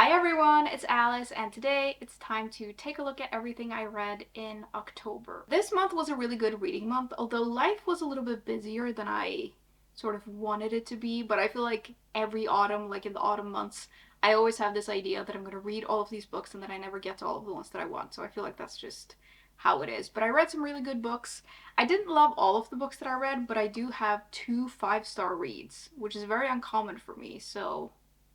Hi everyone, it's Alice, and today it's time to take a look at everything I read in October. This month was a really good reading month, although life was a little bit busier than I sort of wanted it to be, but I feel like every autumn, like in the autumn months, I always have this idea that I'm going to read all of these books and then I never get to all of the ones that I want, so I feel like that's just how it is. But I read some really good books. I didn't love all of the books that I read, but I do have two five-star reads, which is very uncommon for me, so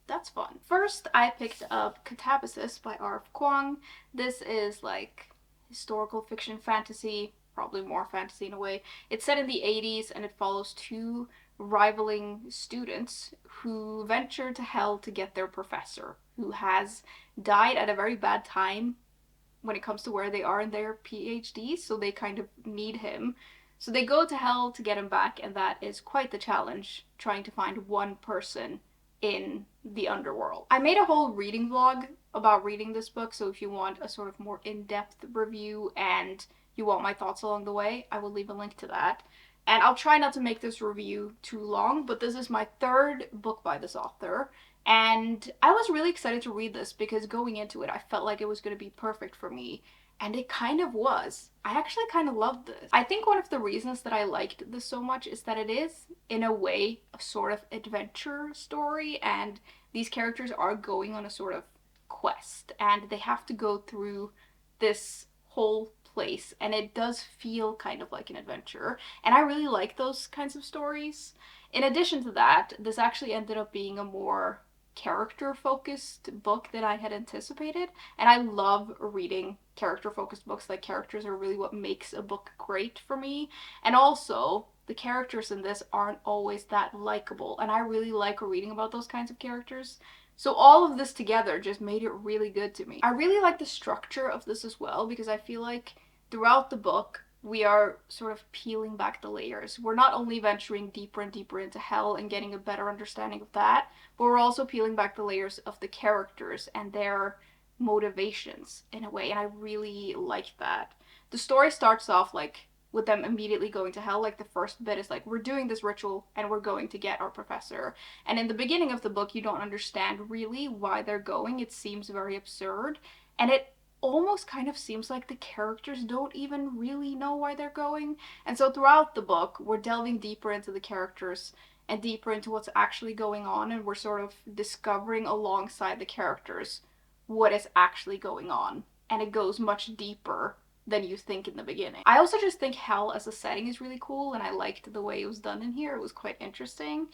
that's fun. First, I picked up Katabasis by R.F. Kuang. This is like historical fiction fantasy, probably more fantasy in a way. It's set in the 80s and it follows two rivaling students who venture to hell to get their professor, who has died at a very bad time when it comes to where they are in their PhD, so they kind of need him. So they go to hell to get him back, and that is quite the challenge, trying to find one person in the underworld. I made a whole reading vlog about reading this book, so if you want a sort of more in-depth review and you want my thoughts along the way, I will leave a link to that. And I'll try not to make this review too long, but this is my third book by this author, and I was really excited to read this because going into it, I felt like it was going to be perfect for me. And it kind of was. I actually kind of loved this. I think one of the reasons that I liked this so much is that it is, in a way, a sort of adventure story, and these characters are going on a sort of quest, and they have to go through this whole place, and it does feel kind of like an adventure. And I really like those kinds of stories. In addition to that, this actually ended up being a more character focused book than I had anticipated. And I love reading character focused books. Like, characters are really what makes a book great for me. And also, the characters in this aren't always that likable. And I really like reading about those kinds of characters. So all of this together just made it really good to me. I really like the structure of this as well because I feel like throughout the book, we are sort of peeling back the layers. We're not only venturing deeper and deeper into hell and getting a better understanding of that, but we're also peeling back the layers of the characters and their motivations in a way, and I really like that. The story starts off like with them immediately going to hell. Like, the first bit is like, we're doing this ritual and we're going to get our professor. And in the beginning of the book, you don't understand really why they're going. It seems very absurd, and it almost kind of seems like the characters don't even really know why they're going. And so throughout the book, we're delving deeper into the characters and deeper into what's actually going on, and we're sort of discovering alongside the characters what is actually going on. And it goes much deeper than you think in the beginning. I also just think hell as a setting is really cool, and I liked the way it was done in here. It was quite interesting.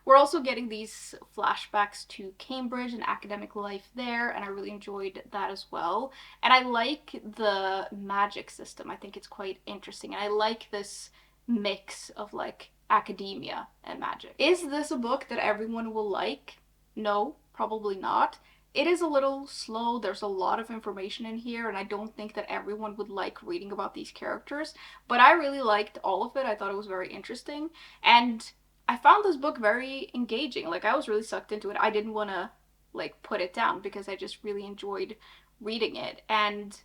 We're also getting these flashbacks to Cambridge and academic life there, and I really enjoyed that as well. And I like the magic system. I think it's quite interesting. And I like this mix of like academia and magic. Is this a book that everyone will like? No, probably not. It is a little slow. There's a lot of information in here, and I don't think that everyone would like reading about these characters, but I really liked all of it. I thought it was very interesting, and I found this book very engaging. Like, I was really sucked into it. I didn't want to like put it down because I just really enjoyed reading it. And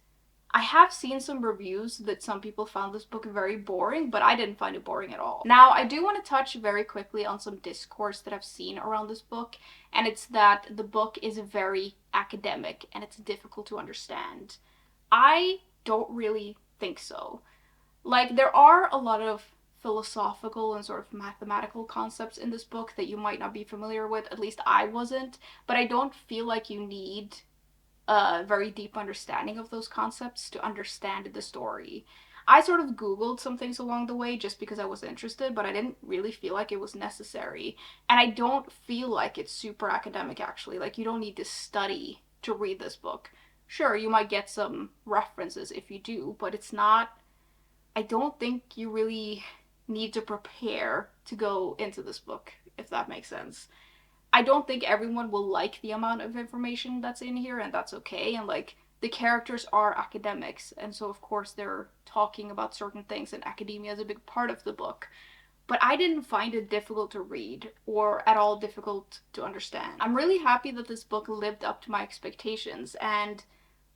I have seen some reviews that some people found this book very boring, but I didn't find it boring at all. Now, I do want to touch very quickly on some discourse that I've seen around this book, and it's that the book is very academic and it's difficult to understand. I don't really think so. Like, there are a lot of philosophical and sort of mathematical concepts in this book that you might not be familiar with. At least I wasn't, but I don't feel like you need a very deep understanding of those concepts to understand the story. I sort of Googled some things along the way just because I was interested, but I didn't really feel like it was necessary. And I don't feel like it's super academic, actually. Like, you don't need to study to read this book. Sure, you might get some references if you do, but it's not. I don't think you really need to prepare to go into this book, if that makes sense. I don't think everyone will like the amount of information that's in here, and that's okay. And like, the characters are academics, and so of course they're talking about certain things, and academia is a big part of the book. But I didn't find it difficult to read or at all difficult to understand. I'm really happy that this book lived up to my expectations, and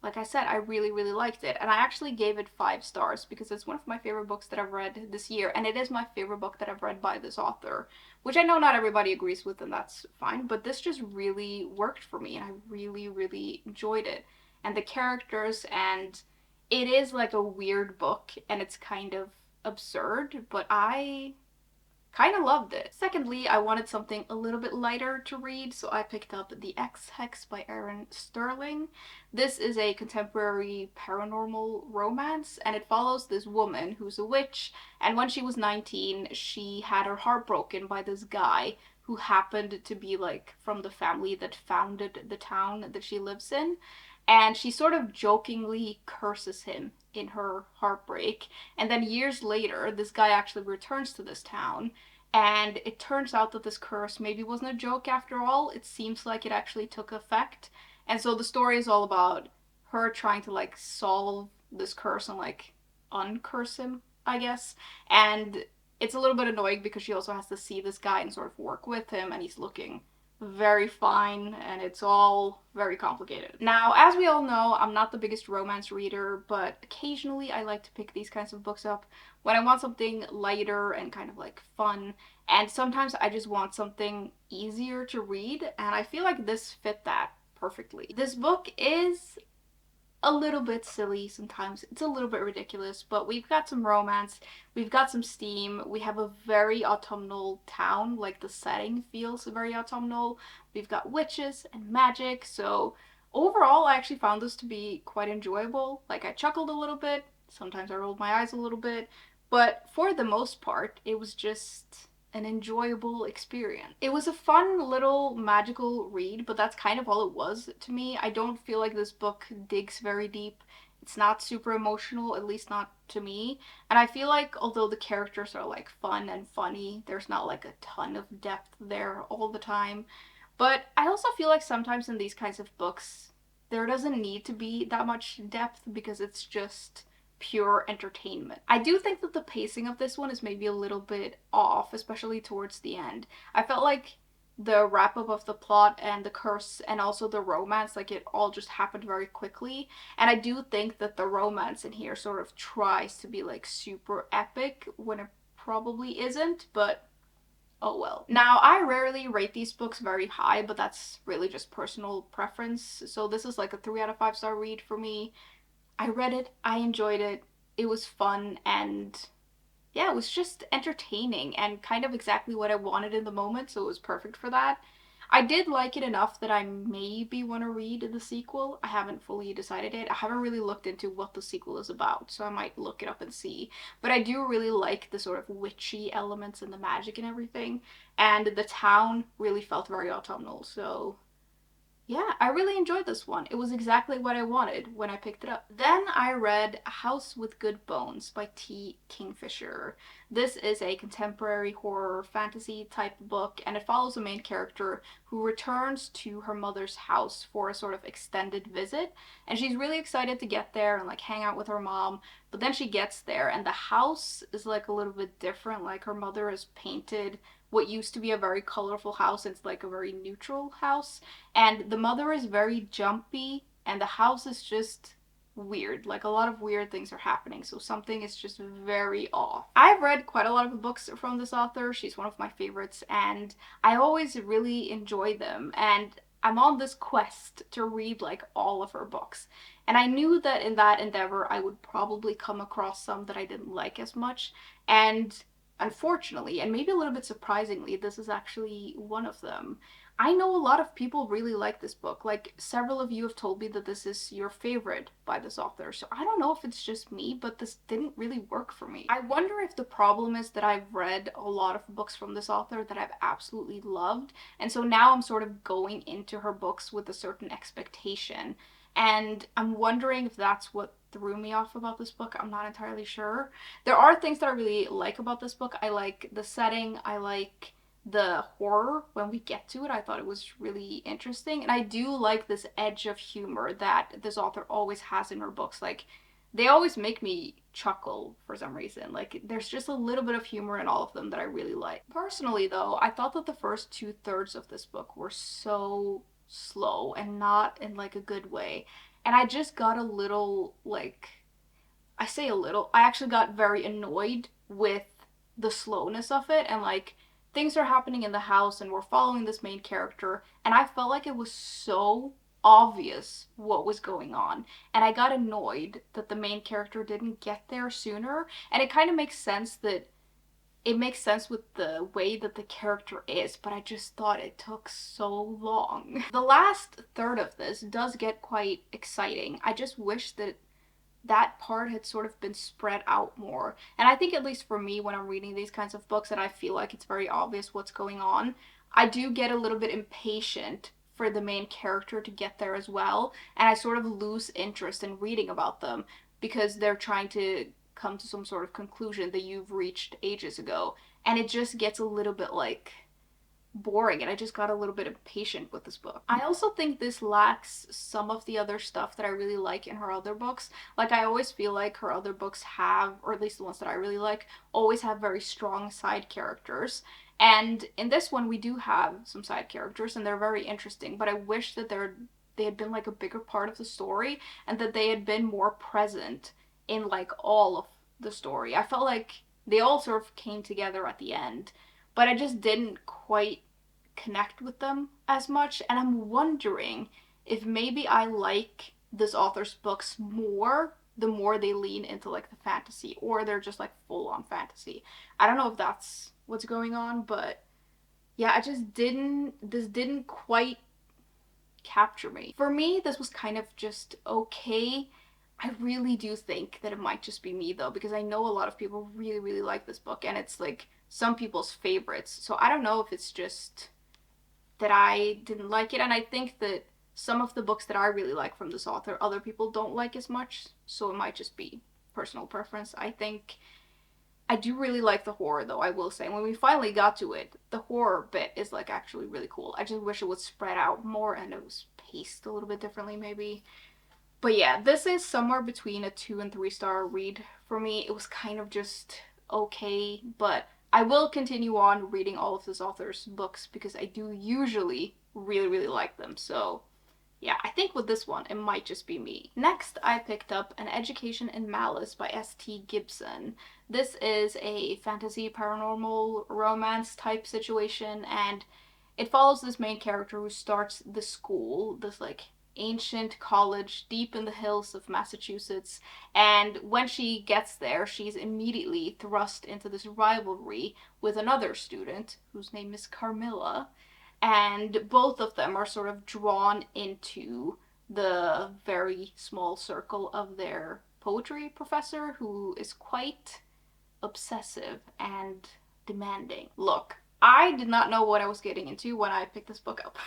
like I said, I really, really liked it. And I actually gave it 5 stars because it's one of my favorite books that I've read this year. And it is my favorite book that I've read by this author, which I know not everybody agrees with, and that's fine. But this just really worked for me, and I really, really enjoyed it. And the characters, and it is like a weird book, and it's kind of absurd, but I kind of loved it. Secondly, I wanted something a little bit lighter to read, so I picked up The Ex Hex by Erin Sterling. This is a contemporary paranormal romance, and it follows this woman who's a witch, and when she was 19, she had her heart broken by this guy who happened to be like from the family that founded the town that she lives in. And she sort of jokingly curses him in her heartbreak. And then years later, this guy actually returns to this town, and it turns out that this curse maybe wasn't a joke after all. It seems like it actually took effect. And so the story is all about her trying to like solve this curse and like uncurse him, I guess. And it's a little bit annoying because she also has to see this guy and sort of work with him, and he's looking very fine, and it's all very complicated. Now, as we all know, I'm not the biggest romance reader, but occasionally I like to pick these kinds of books up when I want something lighter and kind of like fun, and sometimes I just want something easier to read, and I feel like this fit that perfectly. This book is a little bit silly sometimes. It's a little bit ridiculous, but we've got some romance, we've got some steam, we have a very autumnal town, like the setting feels very autumnal. We've got witches and magic, so overall I actually found this to be quite enjoyable. Like, I chuckled a little bit, sometimes I rolled my eyes a little bit, but for the most part, it was just an enjoyable experience. It was a fun little magical read, but that's kind of all it was to me. I don't feel like this book digs very deep. It's not super emotional, at least not to me. And I feel like although the characters are like fun and funny, there's not like a ton of depth there all the time. But I also feel like sometimes in these kinds of books, there doesn't need to be that much depth because it's just pure entertainment. I do think that the pacing of this one is maybe a little bit off, especially towards the end. I felt like the wrap up of the plot and the curse and also the romance, like it all just happened very quickly. And I do think that the romance in here sort of tries to be like super epic when it probably isn't, but oh well. Now, I rarely rate these books very high, but that's really just personal preference. So this is like a 3 out of 5 star read for me. I read it, I enjoyed it, it was fun, and yeah, it was just entertaining and kind of exactly what I wanted in the moment, so it was perfect for that. I did like it enough that I maybe want to read the sequel. I haven't fully decided it. I haven't really looked into what the sequel is about, so I might look it up and see. But I do really like the sort of witchy elements and the magic and everything, and the town really felt very autumnal, so yeah, I really enjoyed this one. It was exactly what I wanted when I picked it up. Then I read A House with Good Bones by T. Kingfisher. This is a contemporary horror fantasy type book, and it follows a main character who returns to her mother's house for a sort of extended visit. And she's really excited to get there and like hang out with her mom. But then she gets there and the house is like a little bit different. Like, her mother has painted what used to be a very colorful house into like a very neutral house, and the mother is very jumpy, and the house is just weird. Like, a lot of weird things are happening, so something is just very off. I've read quite a lot of books from this author. She's one of my favorites, and I always really enjoy them, and I'm on this quest to read like all of her books. And I knew that in that endeavor I would probably come across some that I didn't like as much, and unfortunately, and maybe a little bit surprisingly, this is actually one of them. I know a lot of people really like this book. Like, several of you have told me that this is your favorite by this author. So I don't know if it's just me, but this didn't really work for me. I wonder if the problem is that I've read a lot of books from this author that I've absolutely loved. And so now I'm sort of going into her books with a certain expectation. And I'm wondering if that's what threw me off about this book. I'm not entirely sure. There are things that I really like about this book. I like the setting. I like the horror when we get to it. I thought it was really interesting. And I do like this edge of humor that this author always has in her books. Like, they always make me chuckle for some reason. Like, there's just a little bit of humor in all of them that I really like. Personally, though, I thought that the first 2/3 of this book were so slow and not in like a good way. and I just got a little, like, I say a little, I actually got very annoyed with the slowness of it, and like things are happening in the house and we're following this main character, and I felt like it was so obvious what was going on, and I got annoyed that the main character didn't get there sooner. And it kind of makes sense that it makes sense with the way that the character is, but I just thought it took so long. The last third of this does get quite exciting. I just wish that that part had sort of been spread out more. And I think, at least for me, when I'm reading these kinds of books and I feel like it's very obvious what's going on, I do get a little bit impatient for the main character to get there as well, and I sort of lose interest in reading about them because they're trying to come to some sort of conclusion that you've reached ages ago, and it just gets a little bit like boring, and I just got a little bit impatient with this book. I also think this lacks some of the other stuff that I really like in her other books. Like, I always feel like her other books have, or at least the ones that I really like, always have very strong side characters. And in this one, we do have some side characters, and they're very interesting, but I wish that they had been like a bigger part of the story, and that they had been more present in like all of the story. I felt like they all sort of came together at the end, but I just didn't quite connect with them as much. And I'm wondering if maybe I like this author's books more the more they lean into like the fantasy, or they're just like full on fantasy. I don't know if that's what's going on, but yeah, this didn't quite capture me. For me, this was kind of just okay. I really do think that it might just be me though, because I know a lot of people really, really like this book, and it's like some people's favorites. So I don't know if it's just that I didn't like it, and I think that some of the books that I really like from this author, other people don't like as much, so it might just be personal preference. I think I do really like the horror though, I will say. When we finally got to it, the horror bit is like actually really cool. I just wish it would spread out more and it was paced a little bit differently maybe. But yeah, this is somewhere between a 2 and 3 star read for me. It was kind of just okay, but I will continue on reading all of this author's books because I do usually really, really like them. So yeah, I think with this one, it might just be me. Next, I picked up An Education in Malice by S.T. Gibson. This is a fantasy paranormal romance type situation, and it follows this main character who starts the school, this like ancient college deep in the hills of Massachusetts, and when she gets there, she's immediately thrust into this rivalry with another student whose name is Carmilla, and both of them are sort of drawn into the very small circle of their poetry professor, who is quite obsessive and demanding. Look, I did not know what I was getting into when I picked this book up.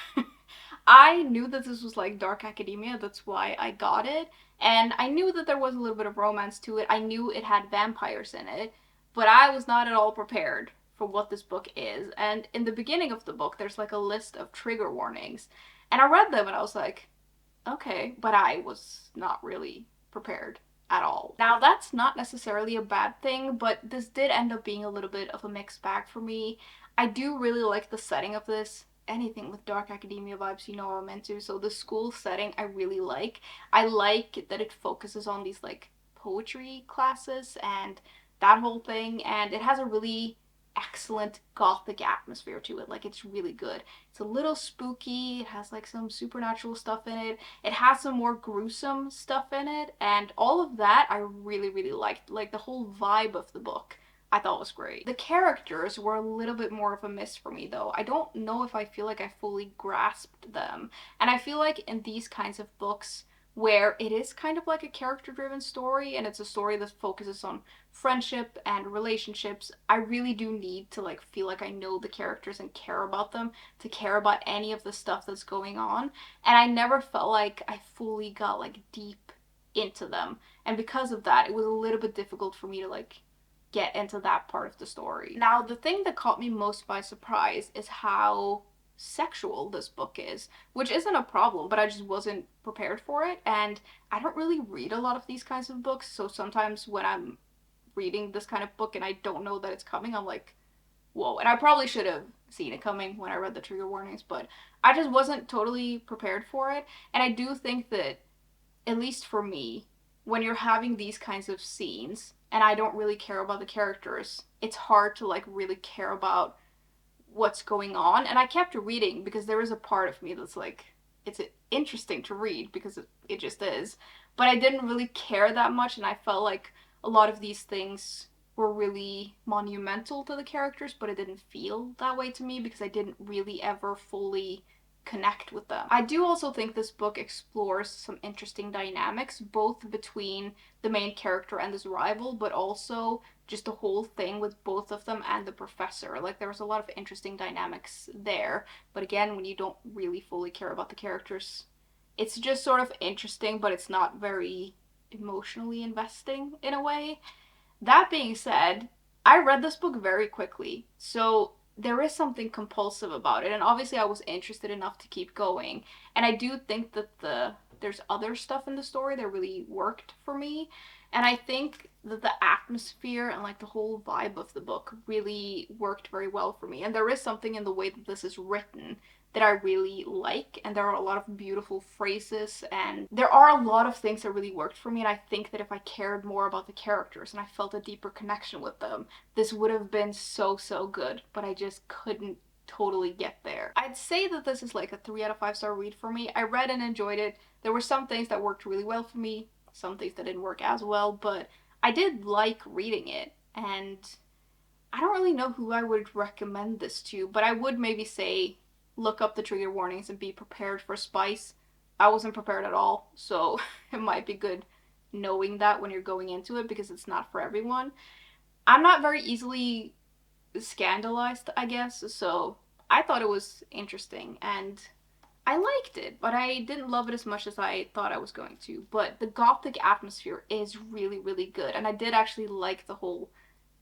I knew that this was like dark academia, that's why I got it, and I knew that there was a little bit of romance to it. I knew it had vampires in it, but I was not at all prepared for what this book is. And in the beginning of the book, there's like a list of trigger warnings, and I read them and I was like, okay, but I was not really prepared at all. Now, that's not necessarily a bad thing, but this did end up being a little bit of a mixed bag for me. I do really like the setting of this. Anything with dark academia vibes, you know I'm into. So the school setting I really like. I like that it focuses on these like poetry classes and that whole thing, and it has a really excellent gothic atmosphere to it. Like, it's really good. It's a little spooky, it has like some supernatural stuff in it, it has some more gruesome stuff in it, and all of that I really, really liked. Like, the whole vibe of the book I thought was great. The characters were a little bit more of a miss for me though. I don't know if I feel like I fully grasped them, and I feel like in these kinds of books where it is kind of like a character driven story, and it's a story that focuses on friendship and relationships, I really do need to like feel like I know the characters and care about them, to care about any of the stuff that's going on. And I never felt like I fully got like deep into them, and because of that it was a little bit difficult for me to like get into that part of the story. Now, the thing that caught me most by surprise is how sexual this book is, which isn't a problem, but I just wasn't prepared for it. And I don't really read a lot of these kinds of books, so sometimes when I'm reading this kind of book and I don't know that it's coming, I'm like, whoa. And I probably should have seen it coming when I read the trigger warnings, but I just wasn't totally prepared for it. And I do think that at least for me, when you're having these kinds of scenes and I don't really care about the characters, it's hard to like really care about what's going on. And I kept reading because there is a part of me that's like, it's interesting to read because it just is. But I didn't really care that much, and I felt like a lot of these things were really monumental to the characters, but it didn't feel that way to me because I didn't really ever fully connect with them. I do also think this book explores some interesting dynamics, both between the main character and his rival, but also just the whole thing with both of them and the professor. Like, there was a lot of interesting dynamics there, but again, when you don't really fully care about the characters, it's just sort of interesting, but it's not very emotionally investing in a way. That being said, I read this book very quickly, so there is something compulsive about it, and obviously I was interested enough to keep going. And I do think that there's other stuff in the story that really worked for me, and I think that the atmosphere and like the whole vibe of the book really worked very well for me. And there is something in the way that this is written that I really like, and there are a lot of beautiful phrases, and there are a lot of things that really worked for me. And I think that if I cared more about the characters and I felt a deeper connection with them, this would have been so, so good, but I just couldn't totally get there. I'd say that this is like a 3 out of 5 star read for me. I read and enjoyed it. There were some things that worked really well for me, some things that didn't work as well, but I did like reading it, and I don't really know who I would recommend this to, but I would maybe say look up the trigger warnings and be prepared for spice. I wasn't prepared at all, so it might be good knowing that when you're going into it because it's not for everyone. I'm not very easily scandalized, I guess, so I thought it was interesting and I liked it, but I didn't love it as much as I thought I was going to. But the gothic atmosphere is really, really good, and I did actually like the whole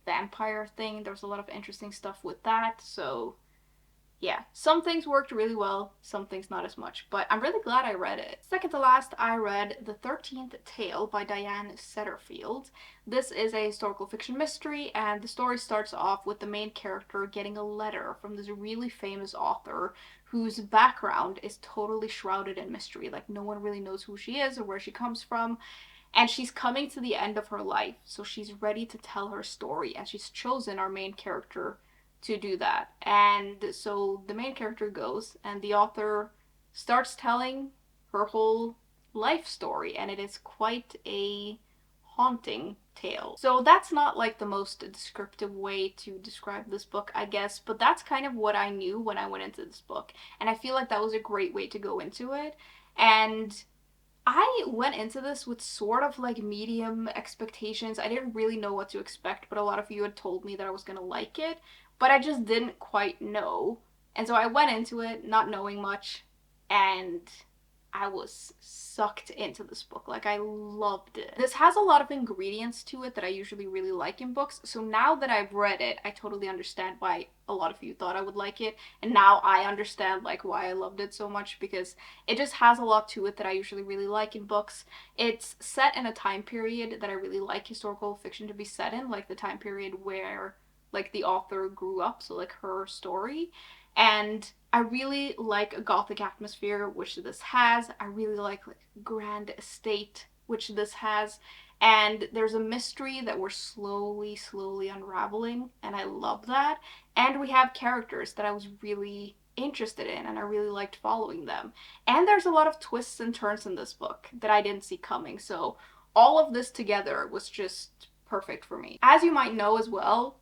vampire thing. There was a lot of interesting stuff with that, so yeah, some things worked really well, some things not as much, but I'm really glad I read it. Second to last, I read The 13th Tale by Diane Setterfield. This is a historical fiction mystery, and the story starts off with the main character getting a letter from this really famous author whose background is totally shrouded in mystery. Like, no one really knows who she is or where she comes from, and she's coming to the end of her life, so she's ready to tell her story, and she's chosen our main character to do that. And so the main character goes, and the author starts telling her whole life story, and it is quite a haunting tale. So that's not like the most descriptive way to describe this book, I guess, but that's kind of what I knew when I went into this book. And I feel like that was a great way to go into it. And I went into this with sort of like medium expectations. I didn't really know what to expect, but a lot of you had told me that I was gonna like it, but I just didn't quite know. And so I went into it not knowing much, and I was sucked into this book. Like, I loved it. This has a lot of ingredients to it that I usually really like in books, so now that I've read it, I totally understand why a lot of you thought I would like it, and now I understand like why I loved it so much, because it just has a lot to it that I usually really like in books. It's set in a time period that I really like historical fiction to be set in, like the time period where like the author grew up, so like her story. And I really like a gothic atmosphere, which this has. I really like grand estate, which this has. And there's a mystery that we're slowly, slowly unraveling, and I love that. And we have characters that I was really interested in, and I really liked following them. And there's a lot of twists and turns in this book that I didn't see coming, so all of this together was just perfect for me. As you might know as well,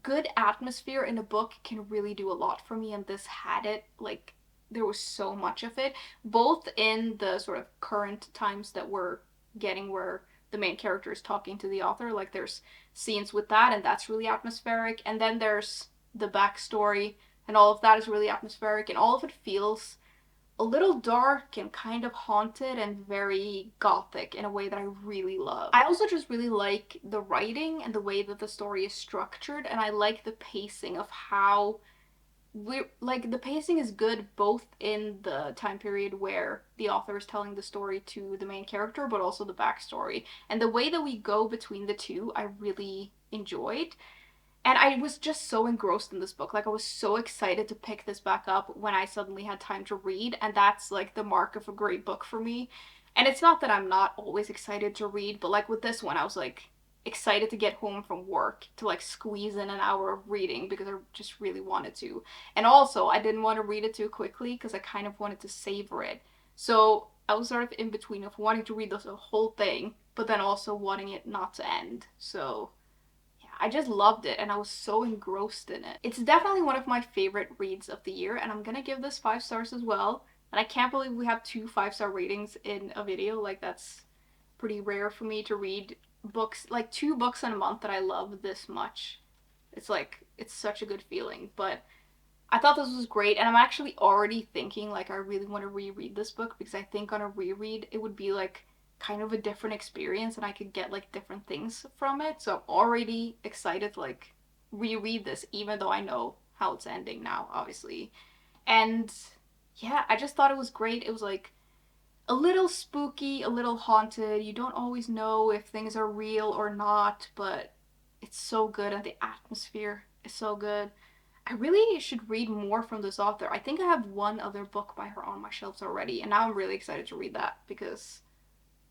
good atmosphere in a book can really do a lot for me, and this had it. Like, there was so much of it, both in the sort of current times that we're getting where the main character is talking to the author, like there's scenes with that, and that's really atmospheric, and then there's the backstory, and all of that is really atmospheric, and all of it feels a little dark and kind of haunted and very gothic in a way that I really love. I also just really like the writing and the way that the story is structured, and I like the pacing of how we're like, the pacing is good both in the time period where the author is telling the story to the main character, but also the backstory. And the way that we go between the two, I really enjoyed. And I was just so engrossed in this book. Like, I was so excited to pick this back up when I suddenly had time to read, and that's like the mark of a great book for me. And it's not that I'm not always excited to read, but like with this one, I was like excited to get home from work to like squeeze in an hour of reading because I just really wanted to. And also, I didn't want to read it too quickly because I kind of wanted to savor it. So I was sort of in between of wanting to read the whole thing, but then also wanting it not to end. So yeah, I just loved it and I was so engrossed in it. It's definitely one of my favorite reads of the year, and I'm gonna give this 5 stars as well. And I can't believe we have two 5-star ratings in a video. Like, that's pretty rare for me to read books, like 2 books in a month that I love this much. It's like, it's such a good feeling. But I thought this was great, and I'm actually already thinking like I really want to reread this book because I think on a reread it would be like kind of a different experience and I could get like different things from it. So I'm already excited to like reread this even though I know how it's ending now, obviously. And yeah, I just thought it was great. It was like a little spooky, a little haunted. You don't always know if things are real or not, but it's so good and the atmosphere is so good. I really should read more from this author. I think I have one other book by her on my shelves already, and now I'm really excited to read that because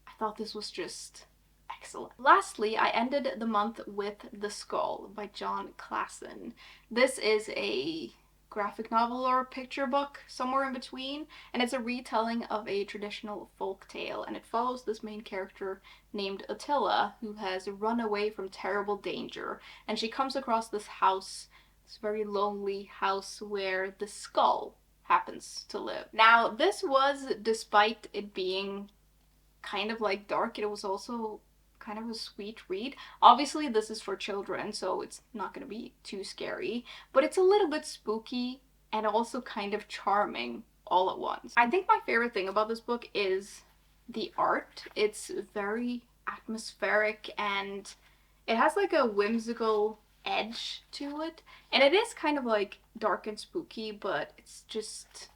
I thought this was just excellent. Lastly, I ended the month with The Skull by Jon Klassen. This is a graphic novel or a picture book, somewhere in between, and it's a retelling of a traditional folk tale, and it follows this main character named Attila who has run away from terrible danger, and she comes across this house, this very lonely house where the skull happens to live. Now, this was, despite it being kind of like dark, it was also kind of a sweet read. Obviously, this is for children, so it's not going to be too scary, but it's a little bit spooky and also kind of charming all at once. I think my favorite thing about this book is the art. It's very atmospheric and it has like a whimsical edge to it. And it is kind of like dark and spooky, but it's just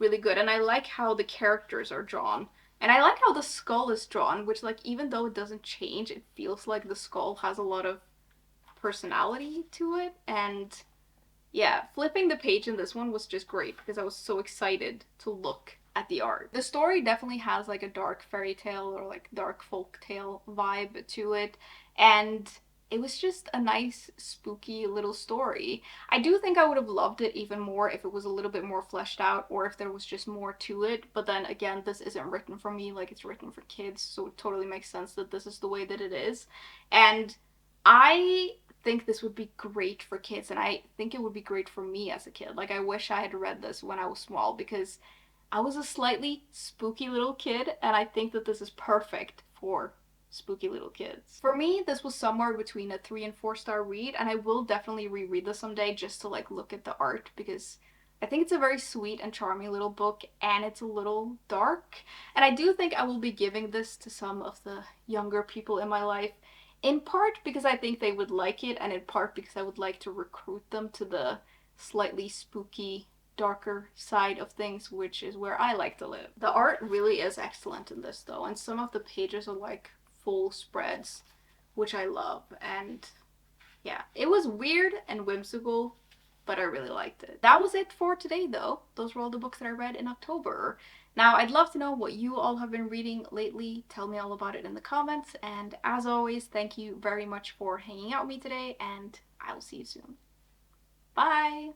really good. And I like how the characters are drawn. And I like how the skull is drawn, which, like, even though it doesn't change, it feels like the skull has a lot of personality to it. And yeah, flipping the page in this one was just great because I was so excited to look at the art. The story definitely has like a dark fairy tale or like dark folk tale vibe to it, and it was just a nice spooky little story. I do think I would have loved it even more if it was a little bit more fleshed out or if there was just more to it, but then again, this isn't written for me, like it's written for kids, so it totally makes sense that this is the way that it is. And I think this would be great for kids, and I think it would be great for me as a kid. Like, I wish I had read this when I was small because I was a slightly spooky little kid, and I think that this is perfect for spooky little kids. For me, this was somewhere between a 3 and 4-star read, and I will definitely reread this someday just to like look at the art because I think it's a very sweet and charming little book, and it's a little dark. And I do think I will be giving this to some of the younger people in my life, in part because I think they would like it, and in part because I would like to recruit them to the slightly spooky, darker side of things, which is where I like to live. The art really is excellent in this though, and some of the pages are like full spreads, which I love. And yeah, it was weird and whimsical, but I really liked it. That was it for today though. Those were all the books that I read in October. Now, I'd love to know what you all have been reading lately. Tell me all about it in the comments. And as always, thank you very much for hanging out with me today, and I will see you soon. Bye!